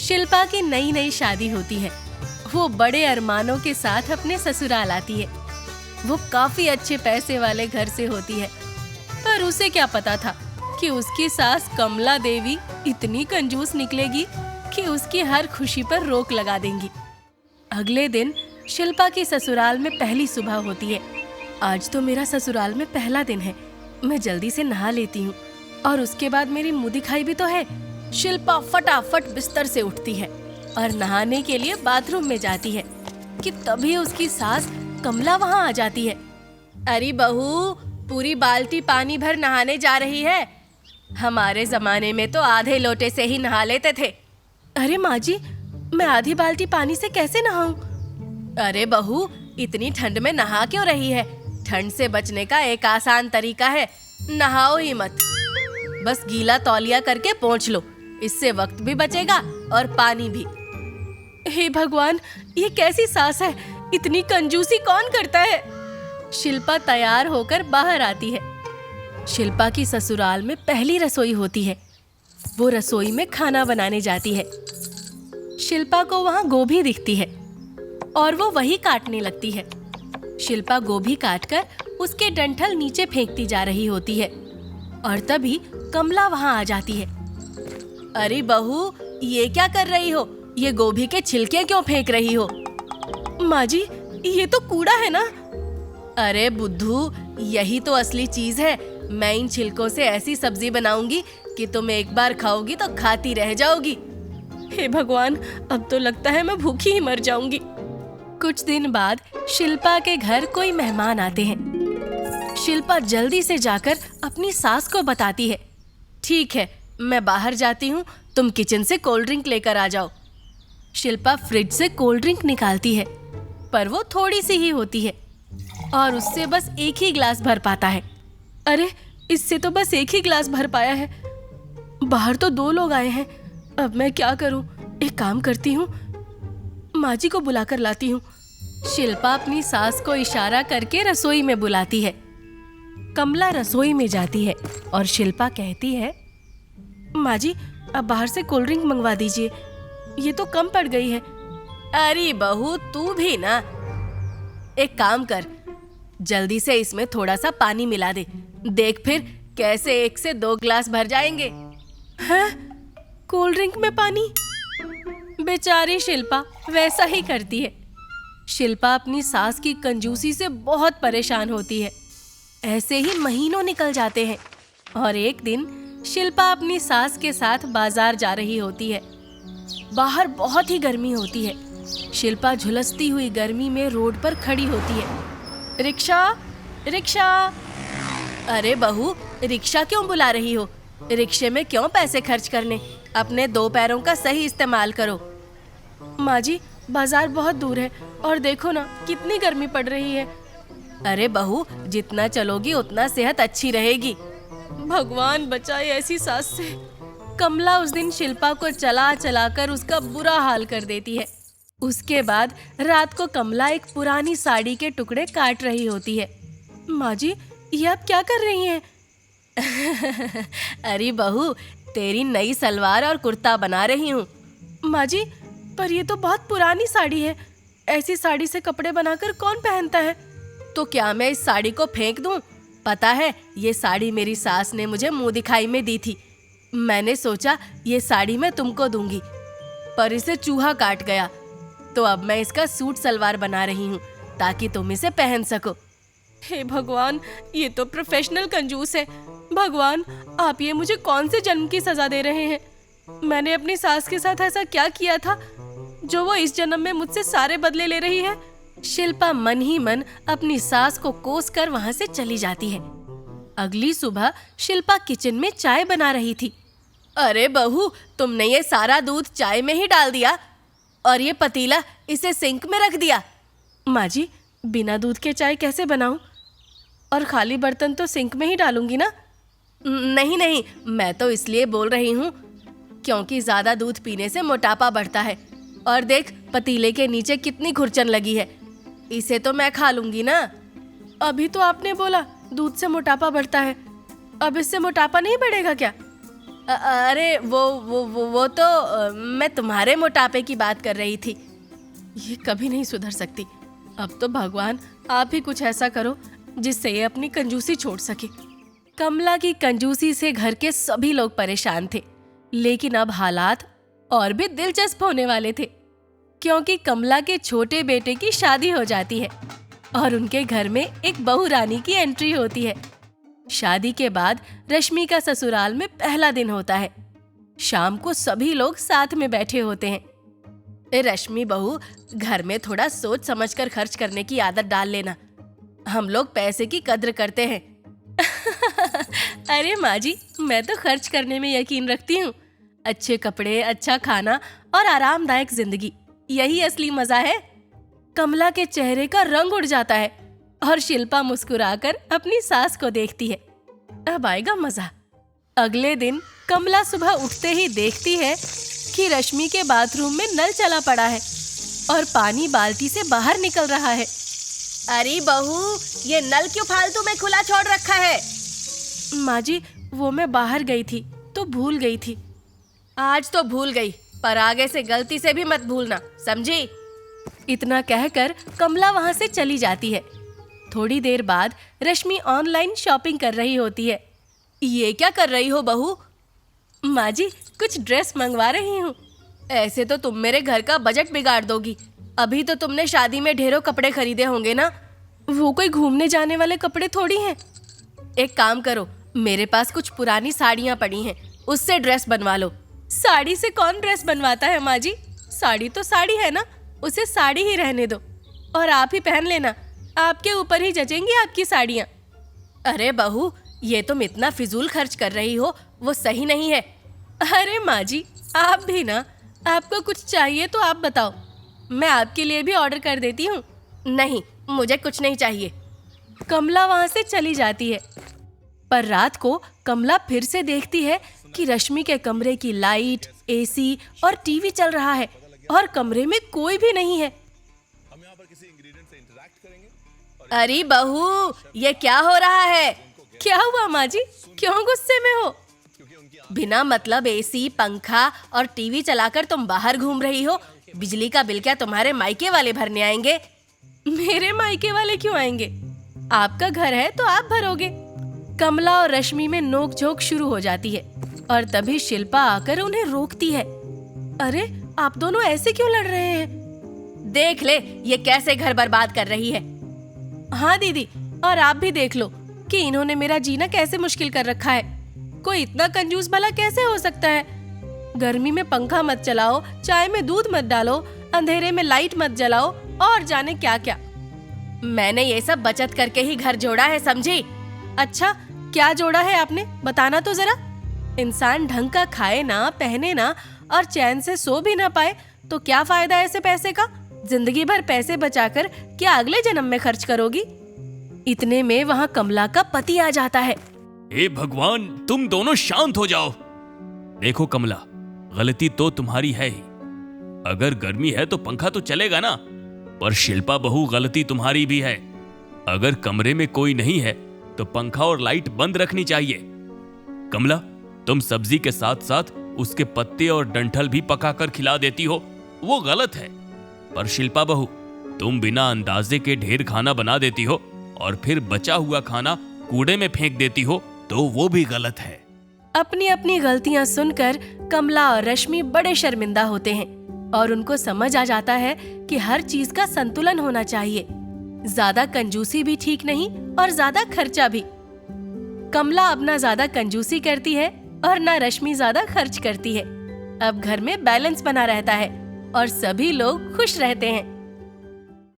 शिल्पा की नई नई शादी होती है। वो बड़े अरमानों के साथ अपने ससुराल आती है। वो काफी अच्छे पैसे वाले घर से होती है, पर उसे क्या पता था कि उसकी सास कमला देवी इतनी कंजूस निकलेगी कि उसकी हर खुशी पर रोक लगा देंगी। अगले दिन शिल्पा की ससुराल में पहली सुबह होती है। आज तो मेरा ससुराल में पहला दिन है, मैं जल्दी से नहा लेती हूँ और उसके बाद मेरी मुँह दिखाई भी तो है। शिल्पा फटाफट बिस्तर से उठती है और नहाने के लिए बाथरूम में जाती है कि तभी उसकी सास कमला वहाँ आ जाती है। अरे बहू, पूरी बाल्टी पानी भर नहाने जा रही है। हमारे जमाने में तो आधे लोटे से ही नहा लेते थे। अरे माँ जी, मैं आधी बाल्टी पानी से कैसे नहाऊं? अरे बहू, इतनी ठंड में नहा क्यों रही है? ठंड से बचने का एक आसान तरीका है, नहाओ ही मत। बस गीला तौलिया करके पोंछ लो, इससे वक्त भी बचेगा और पानी भी। हे भगवान, ये कैसी सास है? इतनी कंजूसी कौन करता है? शिल्पा तैयार होकर बाहर आती है। शिल्पा की ससुराल में पहली रसोई होती है। वो रसोई में खाना बनाने जाती है। शिल्पा को वहाँ गोभी दिखती है और वो वही काटने लगती है। शिल्पा गोभी काटकर उसके डंठल नीचे फेंकती जा रही होती है और तभी कमला वहाँ आ जाती है। अरे बहू, ये क्या कर रही हो? ये गोभी के छिलके क्यों फेंक रही हो? माँ जी, ये तो कूड़ा है ना। अरे बुद्धू, यही तो असली चीज है। मैं इन छिलकों से ऐसी सब्जी बनाऊंगी कि तुम एक बार खाओगी तो खाती रह जाओगी। हे भगवान, अब तो लगता है मैं भूखी ही मर जाऊंगी। कुछ दिन बाद शिल्पा के घर कोई मेहमान आते हैं। शिल्पा जल्दी से जाकर अपनी सास को बताती है, ठीक है, मैं बाहर जाती हूँ, तुम किचन से कोल्ड ड्रिंक लेकर आ जाओ। शिल्पा फ्रिज से कोल्ड ड्रिंक निकालती है, पर वो थोड़ी सी ही होती है और उससे बस एक ही ग्लास भर पाता है। अरे, इससे तो बस एक ही ग्लास भर पाया है। बाहर तो 2 लोग आए हैं, अब मैं क्या करूं? एक काम करती हूँ, माँ जी को बुलाकर लाती हूँ। शिल्पा अपनी सास को इशारा करके रसोई में बुलाती है। कमला रसोई में जाती है और शिल्पा कहती है, माँ जी, अब बाहर से कोल्ड ड्रिंक मंगवा दीजिए, ये तो कम पड़ गई है। अरे बहू, तू भी ना, एक काम कर, जल्दी से इसमें थोड़ा सा पानी मिला दे, देख फिर कैसे 1 से 2 ग्लास भर जाएंगे। हैं? कोल्ड ड्रिंक में पानी? बेचारी शिल्पा वैसा ही करती है। शिल्पा अपनी सास की कंजूसी से बहुत परेशान होती है। ऐसे ही महीनों निकल जाते हैं और एक दिन शिल्पा अपनी सास के साथ बाजार जा रही होती है। बाहर बहुत ही गर्मी होती है। शिल्पा झुलसती हुई गर्मी में रोड पर खड़ी होती है। Rickshaw, rickshaw. अरे बहू, रिक्शा क्यों बुला रही हो? रिक्शे में क्यों पैसे खर्च करने? अपने 2 पैरों का सही इस्तेमाल करो। माँ जी, बाजार बहुत दूर है और देखो ना कितनी गर्मी पड़ रही है। अरे बहू, जितना चलोगी उतना सेहत अच्छी रहेगी। भगवान बचाए ऐसी सास से। कमला उस दिन शिल्पा को चला चला कर उसका बुरा हाल कर देती है। उसके बाद रात को कमला एक पुरानी साड़ी के टुकड़े काट रही होती है। माँ जी, ये आप क्या कर रही हैं? अरे बहू, तेरी नई सलवार और कुर्ता बना रही हूँ। माँ जी, पर ये तो बहुत पुरानी साड़ी है, ऐसी साड़ी से कपड़े बनाकर कौन पहनता है? तो क्या मैं इस साड़ी को फेंक दूँ? पता है, ये साड़ी मेरी सास ने मुझे मुँह दिखाई में दी थी। मैंने सोचा ये साड़ी मैं तुमको दूंगी, पर इसे चूहा काट गया, तो अब मैं इसका सूट सलवार बना रही हूँ ताकि तुम इसे पहन सको। हे भगवान, ये तो प्रोफेशनल कंजूस है। भगवान, आप ये मुझे कौन से जन्म की सजा दे रहे हैं? मैंने अपनी सास के साथ ऐसा क्या किया था जो वो इस जन्म में मुझसे सारे बदले ले रही है? शिल्पा मन ही मन अपनी सास को कोस कर वहां से चली जाती है। अगली सुबह शिल्पा किचन में चाय बना रही थी। अरे बहू, तुमने ये सारा दूध चाय में ही डाल दिया और ये पतीला इसे सिंक में रख दिया। माँ जी, बिना दूध के चाय कैसे बनाऊं? और खाली बर्तन तो सिंक में ही डालूंगी ना। नहीं नहीं, मैं तो इसलिए बोल रही हूँ क्योंकि ज़्यादा दूध पीने से मोटापा बढ़ता है। और देख, पतीले के नीचे कितनी खुरचन लगी है, इसे तो मैं खा लूंगी ना। अभी तो आपने बोला दूध से मोटापा बढ़ता है, अब इससे मोटापा नहीं बढ़ेगा क्या? अरे वो तो मैं तुम्हारे मोटापे की बात कर रही थी। ये कभी नहीं सुधर सकती। अब तो भगवान आप ही कुछ ऐसा करो जिससे ये अपनी कंजूसी छोड़ सके। कमला की कंजूसी से घर के सभी लोग परेशान थे, लेकिन अब हालात और भी दिलचस्प होने वाले थे, क्योंकि कमला के छोटे बेटे की शादी हो जाती है और उनके घर में एक बहू रानी की एंट्री होती है। शादी के बाद रश्मि का ससुराल में पहला दिन होता है। शाम को सभी लोग साथ में बैठे होते हैं। रश्मि बहू, घर में थोड़ा सोच समझकर खर्च करने की आदत डाल लेना। हम लोग पैसे की कद्र करते हैं। अरे माँ जी, मैं तो खर्च करने में यकीन रखती हूँ। अच्छे कपड़े, अच्छा खाना और आरामदायक जिंदगी, यही असली मजा है। कमला के चेहरे का रंग उड़ जाता है और शिल्पा मुस्कुराकर अपनी सास को देखती है। अब आएगा मजा। अगले दिन कमला सुबह उठते ही देखती है कि रश्मि के बाथरूम में नल चला पड़ा है और पानी बाल्टी से बाहर निकल रहा है। अरे बहू, ये नल क्यों फालतू में खुला छोड़ रखा है? माँ जी, वो मैं बाहर गई थी तो भूल गई थी। आज तो भूल गई, पर आगे से गलती से भी मत भूलना, समझी? इतना कहकर कमला वहाँ से चली जाती है। थोड़ी देर बाद रश्मि ऑनलाइन शॉपिंग कर रही होती है। ये क्या कर रही हो बहू? माँ जी, कुछ ड्रेस मंगवा रही हूँ। ऐसे तो तुम मेरे घर का बजट बिगाड़ दोगी। अभी तो तुमने शादी में ढेरों कपड़े खरीदे होंगे ना? वो कोई घूमने जाने वाले कपड़े थोड़ी हैं। एक काम करो, मेरे पास कुछ पुरानी साड़ियाँ पड़ी हैं, उससे ड्रेस बनवा लो। साड़ी से कौन ड्रेस बनवाता है माँ जी? साड़ी तो साड़ी है ना, उसे साड़ी ही रहने दो और आप ही पहन लेना। आपके ऊपर ही जचेंगी आपकी साड़ियाँ। अरे बहू, ये तुम इतना फिजूल खर्च कर रही हो, वो सही नहीं है। अरे माँ जी, आप भी ना, आपको कुछ चाहिए तो आप बताओ, मैं आपके लिए भी ऑर्डर कर देती हूँ। नहीं, मुझे कुछ नहीं चाहिए। कमला वहाँ से चली जाती है। पर रात को कमला फिर से देखती है कि रश्मि के कमरे की लाइट, एसी और टीवी चल रहा है और कमरे में कोई भी नहीं है। अरे बहू, ये क्या हो रहा है? क्या हुआ माँ जी, क्यों गुस्से में हो? बिना मतलब एसी, पंखा और टीवी चलाकर तुम बाहर घूम रही हो। बिजली का बिल क्या तुम्हारे मायके वाले भरने आएंगे? मेरे मायके वाले क्यों आएंगे? आपका घर है तो आप भरोगे। कमला और रश्मि में नोक-झोंक शुरू हो जाती है और तभी शिल्पा आकर उन्हें रोकती है। अरे, आप दोनों ऐसे क्यों लड़ रहे हैं? देख ले, ये कैसे घर बर्बाद कर रही है। हाँ दीदी, और आप भी देख लो कि इन्होंने मेरा जीना कैसे मुश्किल कर रखा है। कोई इतना कंजूस भला कैसे हो सकता है? गर्मी में पंखा मत चलाओ, चाय में दूध मत डालो, अंधेरे में लाइट मत जलाओ और जाने क्या क्या। मैंने ये सब बचत करके ही घर जोड़ा है, समझी? अच्छा, क्या जोड़ा है आपने, बताना तो जरा। इंसान ढंग का खाए ना, पहने ना और चैन से सो भी ना पाए तो क्या फायदा ऐसे पैसे का? जिंदगी भर पैसे बचाकर क्या अगले जन्म में खर्च करोगी? इतने में वहाँ कमला का पति आ जाता है। हे भगवान, तुम दोनों शांत हो जाओ। देखो कमला, गलती तो तुम्हारी है ही। अगर गर्मी है तो पंखा तो चलेगा ना, पर शिल्पा बहू, गलती तुम्हारी भी है। अगर कमरे में कोई नहीं है तो पंखा और लाइट बंद रखनी चाहिए। कमला, तुम सब्जी के साथ साथ उसके पत्ते और डंठल भी पकाकर खिला देती हो, वो गलत है। पर शिल्पा बहू, तुम बिना अंदाजे के ढेर खाना बना देती हो और फिर बचा हुआ खाना कूड़े में फेंक देती हो, तो वो भी गलत है। अपनी अपनी गलतियां सुनकर कमला और रश्मि बड़े शर्मिंदा होते हैं और उनको समझ आ जाता है कि हर चीज का संतुलन होना चाहिए। ज्यादा कंजूसी भी ठीक नहीं और ज्यादा खर्चा भी। कमला अब ना ज्यादा कंजूसी करती है और ना रश्मि ज्यादा खर्च करती है। अब घर में बैलेंस बना रहता है और सभी लोग खुश रहते हैं।